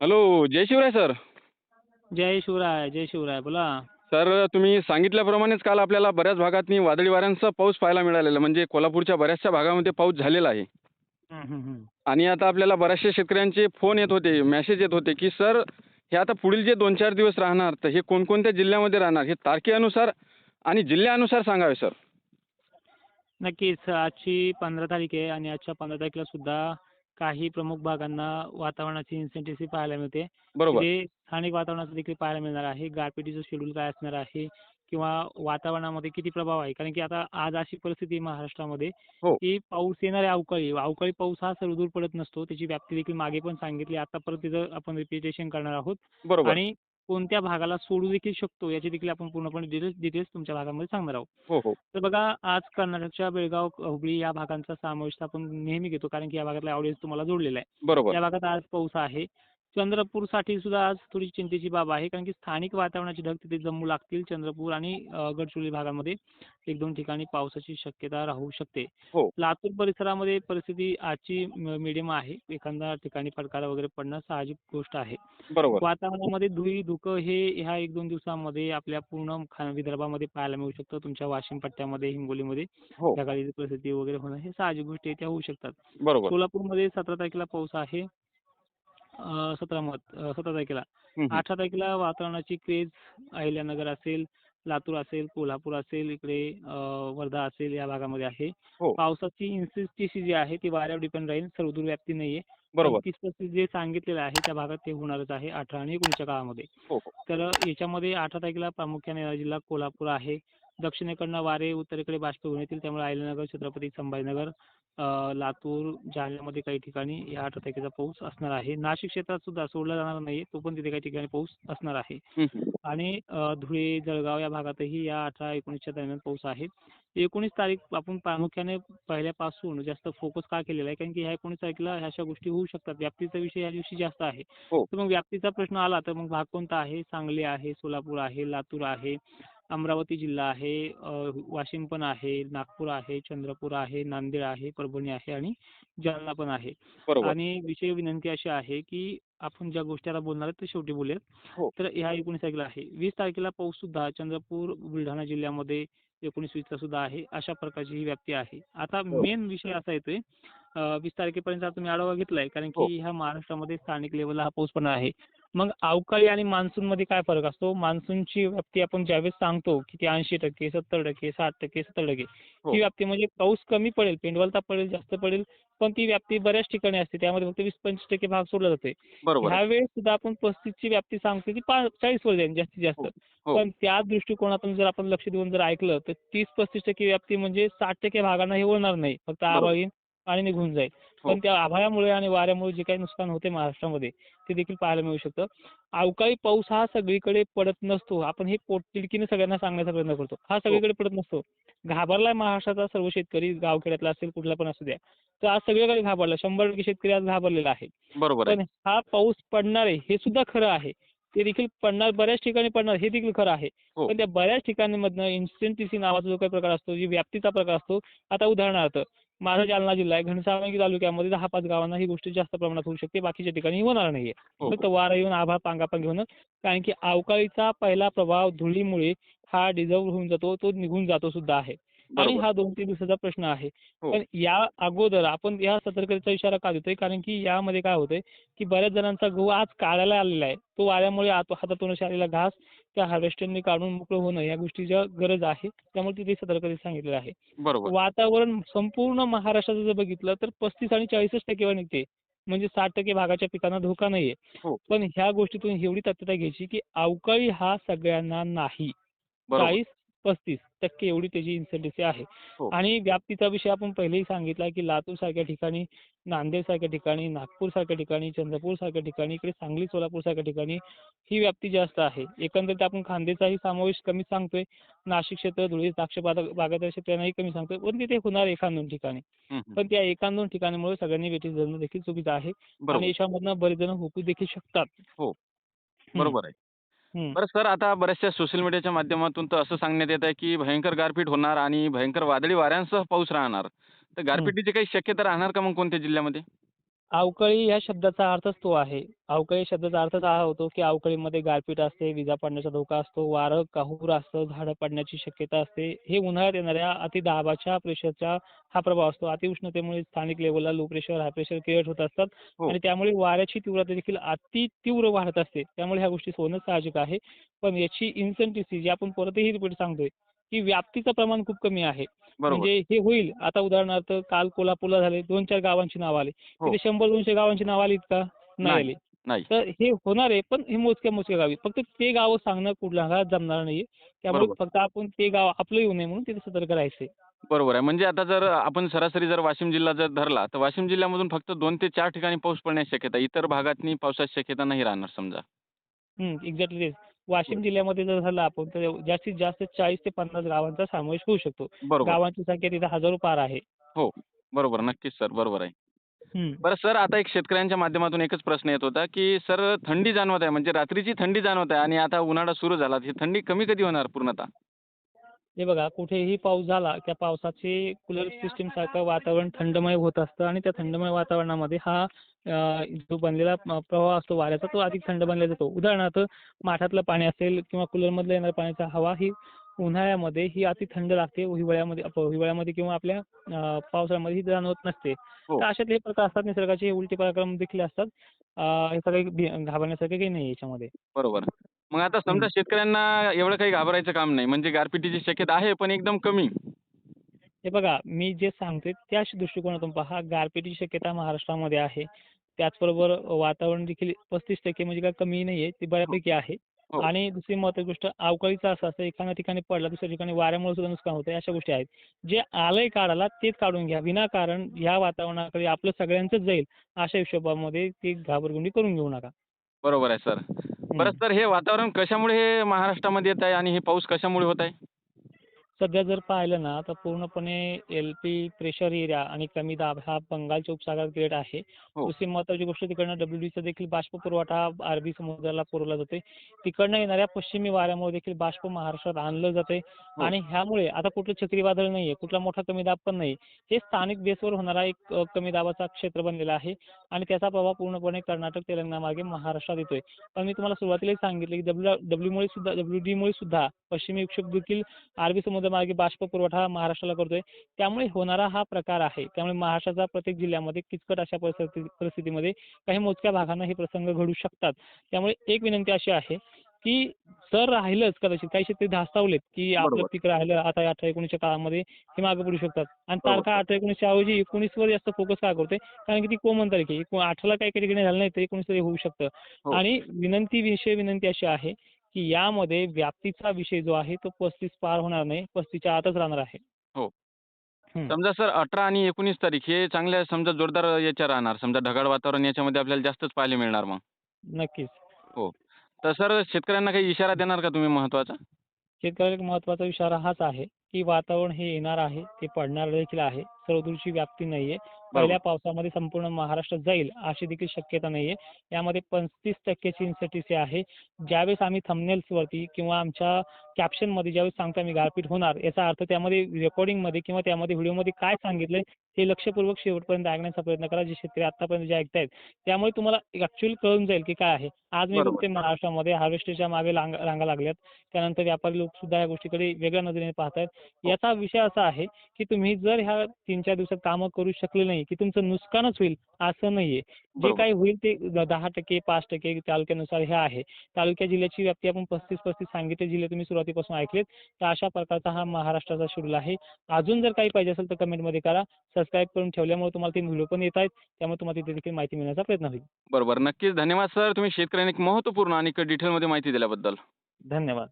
Hello, जय Shivray sir. जय शिवराय, जय शिवराय. बोला. Sir, तुम्ही सांगितल्याप्रमाणेच काल आपल्याला बऱ्याच भागातनी वादळी वाऱ्यांचा पाऊस पाहायला मिळालेला. म्हणजे कोल्हापूरच्या बऱ्याचशा भागामध्ये पाऊस झालेला आहे. हं, हं, हं. आणि आता आपल्याला बऱ्याचशा शेतकऱ्यांचे फोन येत होते, मेसेज येत होते, की सर हे आता पुढील जे 2-4 दिवस राहणार, तर हे कोणकोणत्या जिल्ह्यामध्ये राहणार? हे तारखेनुसार आणि जिल्ह्यानुसार सांगावे सर. नक्कीच. आजची 15 तारीख आहे आणि आजच्या 15 तारखेला सुद्धा काही प्रमुख भागांना वातावरणाची इन्सेंटिव्हिटी पाहायला मिळते. बरोबर. तिथे स्थानिक वातावरणाचं देखील पाहायला मिळणार आहे. गारपिटीचं शेड्यूल काय असणार आहे किंवा वातावरणामध्ये किती प्रभाव आहे. कारण की आता आज अशी परिस्थिती आहे महाराष्ट्रामध्ये, हो, की पाऊस येणार आहे अवकाळी. अवकाळी पाऊस हा सर्वदूर पडत नसतो. त्याची व्याप्ती देखील मागे पण सांगितली. आता परत तिथं आपण रिपिटेशन करणार आहोत बरोबर. आणि कोणत्या भागाला सोडू देखील शकतो याची देखील आपण पूर्णपणे डिटेल्स तुमच्या भागामध्ये सांगणार आहोत. हो, हो. तर बघा, आज कर्नाटकच्या बेळगाव, हुबळी या भागांचा समावेश आपण नेहमी घेतो कारण की या भागातला ऑडियन्स तुम्हाला जोडलेला आहे. बरोबर. या भागात आज पाऊस आहे. चंद्रपूरसाठी सुद्धा आज थोडी चिंतेची बाब आहे कारण की स्थानिक वातावरणाची ढग तिथे जमू लागतील. चंद्रपूर आणि गडचिरोली भागामध्ये 1-2 ठिकाणी पावसाची शक्यता राहू शकते. हो, लातूर परिसरामध्ये परिस्थिती आजची मीडियम आहे. एखाद्या ठिकाणी पडकारा वगैरे पडणं साहजिक गोष्ट आहे. बरोबर. वातावरणामध्ये धुळी-धुकं हे ह्या 1-2 दिवसामध्ये आपल्या पूर्ण विदर्भामध्ये पाहायला मिळू शकतं. तुमच्या वाशिम पट्ट्यामध्ये, हिंगोलीमध्ये हो, ढगाळी परिस्थिती वगैरे होणं हे साहजिक गोष्टी आहेत, त्या होऊ शकतात. बरोबर. सोलापूरमध्ये 17 तारखेला पाऊस आहे. 17 तारखेला. हं, हं. 18 तारखेला वातावरणाची क्रेज अहिल्यानगर असेल, लातूर असेल, कोल्हापूर असेल, इकडे वर्धा असेल या भागामध्ये आहे. हो, पावसाची इंटेन्सिटी जी आहे ती वाऱ्यावर डिपेंड राहील. सर्वदूर व्याप्ती नाहीये. बरोबर. 35-35 जे सांगितलेलं आहे त्या भागात ते होणारच आहे 18 आणि 19च्या काळामध्ये. हो, हो. तर याच्यामध्ये 18 तारखेला प्रामुख्याने येणारा जिल्हा कोल्हापूर आहे. दक्षिणेकडनं वारे उत्तरेकडे बाष्प येतील त्यामुळे अहिल्यानगर, छत्रपती संभाजीनगर, लातूर, जालन्यामध्ये काही ठिकाणी या 18 तारखेचा पाऊस असणार आहे. नाशिक क्षेत्रात सुद्धा सोडला जाणार नाहीये. तो पण तिथे काही ठिकाणी पाऊस असणार आहे. हं, हं. आणि धुळे, जळगाव या भागातही या 18-19च्या दरम्यान पाऊस आहे. 19 तारीख आपण प्रामुख्याने पहिल्यापासून जास्त फोकस का केलेला आहे? कारण की ह्या 19 तारखेला ह्या अशा गोष्टी होऊ शकतात. व्याप्तीचा विषय या दिवशी जास्त आहे. हो, तर मग व्याप्तीचा प्रश्न आला तर मग भाग कोणता आहे? सांगली आहे, सोलापूर आहे, लातूर आहे, अमरावती जिल्हा आहे, वाशिम पण आहे, नागपूर आहे, चंद्रपूर आहे, नांदेड आहे, परभणी आहे आणि जालना पण आहे. बरोबर. आणि विषय विनंती अशी आहे, की आपण ज्या गोष्टी आता बोलणार आहेत ते शेवटी बोलूयात. हो, तर ह्या 19 तारखेला आहे. 20 तारखेला पाऊस सुद्धा चंद्रपूर, बुलढाणा जिल्ह्यामध्ये 19-20चा सुद्धा आहे. अशा प्रकारची ही व्याप्ती आहे. आता हो, मेन विषय असा येतोय, 20 तारखेपर्यंत आता तुम्ही आढावा घेतलाय कारण हो. की ह्या महाराष्ट्रामध्ये स्थानिक लेव्हलला हा पाऊस पडणार आहे. मग अवकाळी आणि मान्सूनमध्ये काय फरक असतो? मान्सूनची व्याप्ती आपण ज्यावेळेस सांगतो की ती 80%, 70%, 60%, 70% ही हो, व्याप्ती म्हणजे पाऊस कमी पडेल, पेंडवलता पडेल, जास्त पडेल, पण ती व्याप्ती बऱ्याच ठिकाणी असते. त्यामध्ये फक्त 20-25% भाग सोडला जातोय. बरोबर आहे. ह्यावेळेस सुद्धा आपण 35ची व्याप्ती सांगतो की 40 वर जाईल जास्तीत जास्त. हो, हो, पण त्याच दृष्टिकोनातून जर आपण लक्ष देऊन जर ऐकलं तर 30-35% व्याप्ती म्हणजे 60% भागांना हे होणार नाही. फक्त आभाळ बरोबर. येईल आणि निघून जाईल. हो, पण त्या आभाळामुळे आणि वाऱ्यामुळे जे काही नुकसान होते महाराष्ट्रामध्ये ते देखील पाहायला मिळू शकतं. अवकाळी पाऊस हा सगळीकडे पडत नसतो. आपण हे पोटतिडकीने सगळ्यांना सांगण्याचा प्रयत्न करतो. हा हो. सगळीकडे पडत नसतो. घाबरलाय महाराष्ट्राचा सर्व शेतकरी, गावखेड्यातला असेल कुठला पण असू द्या. तर आज सगळीकडे घाबरला. 100% शेतकरी आज घाबरलेला आहे. बरोबर आहे. पण हा पाऊस पडणार आहे हे सुद्धा खरं आहे. ते देखील पडणार, बऱ्याच ठिकाणी पडणार हे देखील खरं आहे. हो, पण त्या बऱ्याच ठिकाणीमधनं इन्स्टंटेसी नावाचा जो काही प्रकार असतो, जी व्याप्तीचा प्रकार असतो. आता उदाहरणार्थ माझा जालना जिल्हा आहे. घनसावंगी तालुक्यामध्ये 10-5 गावांना ही गोष्ट जास्त प्रमाणात होऊ शकते. बाकीच्या ठिकाणी होणार नाहीये. हो, फक्त हो. वारा येऊन आभाळ पांगापांगी होणं. कारण की अवकाळीचा पहिला प्रभाव धुळीमुळे हा डिझॉल्व्ह होऊन जातो. तो निघून जातो सुद्धा आहे. आणि बरोबर. हा 2-3 दिवसाचा प्रश्न आहे. हो, पण या अगोदर आपण या सतर्कतेचा इशारा का देतोय? कारण की यामध्ये काय होतंय, की बऱ्याच जणांचा गहू आज काढायला आलेला आहे. तो वाऱ्यामुळे हातातून आलेला घास त्या हार्वेस्टरने काढून मोकळं होणं या गोष्टीची गरज आहे. त्यामुळे तिथे सतर्कतेने सांगितलेलं आहे. बरोबर. वातावरण संपूर्ण महाराष्ट्राचं जर बघितलं तर 35 आणि 40% वर निघते. म्हणजे 60% भागाच्या पिकांना धोका नाहीये. हो, पण ह्या गोष्टीतून एवढी तत्त्वता घ्यायची, की अवकाळी हा सगळ्यांना नाही. बरोबर. 40-35% एवढी त्याची इन्सेंटिव्हिटी आहे. हो, आणि व्याप्तीचा विषय आपण पहिलेही सांगितला, की लातूरसारख्या ठिकाणी, नांदेडसारख्या ठिकाणी, नागपूरसारख्या ठिकाणी, चंद्रपूरसारख्या ठिकाणी, इकडे सांगली, सोलापूरसारख्या ठिकाणी ही व्याप्ती जास्त आहे. एकंदरीत आपण खान्देचाही समावेश कमी सांगतोय. नाशिक क्षेत्र, धुळे, द्राक्ष बागायती क्षेत्रांनाही कमी सांगतोय. पण तिथे होणार 1-2 ठिकाणी. हं, हं. पण त्या 1-2 ठिकाणामुळे सगळ्यांनी वेठीस धरणं देखील चुकीचं आहे. आणि बरोबर. याच्यामधनं बरेच जण हुकू देखील शकतात. हो, हं, बरोबर आहे. हं. बरं सर, आता बऱ्याचशा सोशल मीडियाच्या माध्यमातून तर असं सांगण्यात येत आहे, की भयंकर गारपीट होणार आणि भयंकर वादळी वाऱ्यांसह पाऊस राहणार. तर हं. गारपिटीची काही शक्यता राहणार का मग कोणत्या जिल्ह्यामध्ये? अवकाळी या शब्दाचा अर्थच तो आहे. अवकाळी शब्दाचा अर्थच हा होतो, की अवकाळीमध्ये गारपीट असते, विजा पडण्याचा धोका असतो, वारं, काहूर असतं, झाडं पडण्याची शक्यता असते. हे उन्हाळ्यात येणाऱ्या अतिदाबाच्या प्रेशरचा हा प्रभाव असतो. अतिउष्णतेमुळे स्थानिक लेव्हलला low pressure, high pressure create होत असतात हो. आणि त्यामुळे वाऱ्याची तीव्रता देखील अति तीव्र वाढत असते. त्यामुळे ह्या गोष्टी होणं साहजिक आहे. पण याची इंटेन्सिटी जी आपण परतही रिपीट सांगतोय, की व्याप्तीचं प्रमाण खूप कमी आहे. बरोबर. म्हणजे हे होईल. आता उदाहरणार्थ काल कोल्हापूरला झाले 2-4 गावांची नावं आली. हो. तिथे 100-200 गावांची नावं आलीत का? नाही नाही, आली. नाही. तर हे होणार आहे, पण हे मोजक्या-मोजक्या गावी. फक्त ते गावं सांगणं कुणाला जमणार नाहीये. त्यामुळे बरोबर. फक्त आपण ते गाव आपलं येऊ नये म्हणून तिथे सतर्क राहायचंय. बरोबर आहे. म्हणजे आता जर आपण सरासरी जर वाशिम जिल्हा जर धरला, तर वाशिम जिल्ह्यामधून फक्त 2 ते 4 ठिकाणी पाऊस पडण्याची शक्यता आहे. इतर भागातनी पावसाची शक्यता नाही राहणार समजा. एक्झॅक्टली तेच. वाशिम जिल्ह्यामध्ये जर झालं आपण तर जास्तीत जास्त 40 ते 50 गावांचा समावेश होऊ शकतो. बरोबर. गावांची संख्या तिथे हजारो पार आहे. हो. बरोबर. नक्कीच सर. बरोबर आहे. हं. बरं सर, आता एक शेतकऱ्यांच्या माध्यमातून एकच प्रश्न येत होता, की सर थंडी जाणवत आहे म्हणजे रात्रीची थंडी जाणवत आहे आणि आता उन्हाळा सुरू झाला. ही थंडी कमी कधी होणार पूर्णतः? हे बघा कुठेही पाऊस झाला त्या पावसाचे कूलर सिस्टीम सारखं वातावरण थंडमय होत असतं आणि त्या थंडमय वातावरणामध्ये हा जो बनलेला प्रवाह असतो वाऱ्याचा तो अधिक थंड बनला जातो. उदाहरणार्थ माठातलं पाणी असेल किंवा कूलरमधलं येणाऱ्या पाण्याची हवा ही उन्हाळ्यामध्ये ही अति थंड लागते. हिवाळ्यामध्ये किंवा आपल्या पावसाळ्यामध्ये ही जाणवत नसते. हो. तर अशातले हे प्रकार असतात निसर्गाचे हे उलटे पराक्रम देखील असतात. हे सगळे घाबरण्यासारखं काही नाही याच्यामध्ये. बरोबर. मग आता समजा हं. शेतकऱ्यांना एवढं काही घाबरायचं काम नाही. म्हणजे गारपिटीची शक्यता आहे, पण एकदम कमी. हे बघा, मी जे सांगतोय त्याच दृष्टिकोनातून पहा, गारपिटीची शक्यता महाराष्ट्रामध्ये आहे. त्याचबरोबर वातावरण देखील 35% म्हणजे काही कमी नाहीये, ते हो, बऱ्यापैकी आहे. हो. आणि दुसरी महत्त्वाची गोष्ट अवकाळीचं असं असतं, एका ठिकाणी पडला, दुसऱ्या ठिकाणी वाऱ्यामुळे सुद्धा नुकसान होतंय, अशा गोष्टी आहेत. जे आलंय काढायला तेच काढून घ्या. विनाकारण ह्या वातावरणाकडे आपलं सगळ्यांचंच जाईल, अशा हिशोबामध्ये ती घाबरगुंडी करून घेऊ नका. बरोबर आहे सर. बरं हं. सर, हे वातावरण कशामुळे हे महाराष्ट्रामध्ये येत आहे आणि हे पाऊस कशामुळे होत आहे? सध्या जर पाहिलं ना, तर पूर्णपणे एल-पी प्रेशर एरिया आणि कमी दाब हा बंगालच्या उपसागरात क्रिएट आहे. हो, दुसरी महत्त्वाची गोष्ट तिकडनं डब्ल्यू-डीचा देखील बाष्प पुरवठा अरबी समुद्राला पुरवला जातोय. तिकडनं येणाऱ्या पश्चिमी वाऱ्यामुळे देखील बाष्प महाराष्ट्रात आणलं जातंय हो. आणि ह्यामुळे आता कुठलं चक्रीवादळ नाहीये, कुठला मोठा कमी दाब पण नाही. हे स्थानिक बेसवर होणारा एक कमी दाबाचा क्षेत्र बनलेला आहे आणि त्याचा प्रभाव पूर्णपणे कर्नाटक, तेलंगणा मार्गे महाराष्ट्रात येतोय. पण मी तुम्हाला सुरुवातीलाच सांगितलं, की डब्ल्यू-डीमुळे सुद्धा पश्चिमी विक्षोभ देखील अरबी समुद्रमार्गे बाष्प पुरवठा महाराष्ट्राला करतोय. त्यामुळे होणारा हा प्रकार आहे. त्यामुळे महाराष्ट्राच्या प्रत्येक जिल्ह्यामध्ये किचकट अशा परिस्थितीमध्ये काही मोजक्या भागांना हे प्रसंग घडू शकतात. त्यामुळे एक विनंती अशी आहे, की जर राहिलंच कदाचित काही शेतकरी धास्तावलेत, की आपलं बरोबर, पीक राहिलं आता 18-19च्या काळामध्ये हे मागे पडू शकतात आणि बरोबर तारखा सर. 18-19च्या ऐवजी 19 वर जास्त फोकस का करतोय? कारण की ती कॉमन तारीख आहे. 18ला काही ठिकाणी झालं नाही तर 19 तरी होऊ शकतं हो, आणि विनंती अशी आहे, की यामध्ये व्याप्तीचा विषय जो आहे तो 35 पार होणार नाही. 35च्या आतच राहणार आहे. हो. हं. समजा सर 18 आणि 19 तारीख हे चांगल्या समजा जोरदार याच्या राहणार. समजा ढगाळ वातावरण याच्यामध्ये आपल्याला जास्तच पाहायला मिळणार मग. नक्कीच. हो. तर सर शेतकऱ्यांना काही इशारा देणार का तुम्ही महत्त्वाचा? शेतकऱ्याला एक महत्त्वाचा इशारा हाच आहे, की वातावरण हे येणार आहे, ते पडणार देखील आहे. सर्वदूरची व्याप्ती नाहीये. पहिल्या बरोबर. पावसामध्ये संपूर्ण महाराष्ट्र जाईल अशी देखील शक्यता नाहीये. यामध्ये 35% ची इन्सर्टिसी आहे. ज्यावेळेस आम्ही थंबनेल्सवरती किंवा आमच्या कॅप्शनमध्ये ज्यावेळेस सांगतो आम्ही गारपीट होणार, याचा अर्थ त्यामध्ये रेकॉर्डिंगमध्ये किंवा त्यामध्ये व्हिडिओमध्ये काय सांगितलंय हे लक्षपूर्वक शेवटपर्यंत ऐकण्याचा प्रयत्न करा. जे शेतकरी आत्तापर्यंत जे ऐकतायत. त्यामुळे तुम्हाला ॲक्चुअली कळून जाईल, की काय आहे. आज मी बरोबर. बघतोय महाराष्ट्रामध्ये हार्वेस्टरच्या मागे रांगा लागल्यात. त्यानंतर व्यापारी लोक सुद्धा या गोष्टीकडे वेगळ्या नजरेने पाहतायत. हो, याचा विषय असा आहे, की तुम्ही जर ह्या 3-4 दिवसात कामं करू शकले नाही, की तुमचं नुकसानच होईल असं नाहीये. जे बरोबर. काही होईल ते 10% 5% तालुक्यानुसार हे आहे. तालुक्या जिल्ह्याची व्याप्ती आपण 35-35 सांगितले जिल्हे तुम्ही सुरुवातीपासून ऐकलेत. तर अशा प्रकारचा हा महाराष्ट्राचा शेड्यूल आहे. अजून जर काही पाहिजे असेल तर कमेंटमध्ये करा. सबस्क्राईब करून ठेवल्यामुळे तुम्हाला 3 व्हिडिओ पण येतायत. त्यामुळे तुम्हाला तिथे देखील माहिती मिळण्याचा प्रयत्न होईल. बरोबर. नक्कीच धन्यवाद सर. तुम्ही शेतकऱ्यांना एक महत्त्वपूर्ण आणि डिटेलमध्ये माहिती दिल्याबद्दल. धन्यवाद.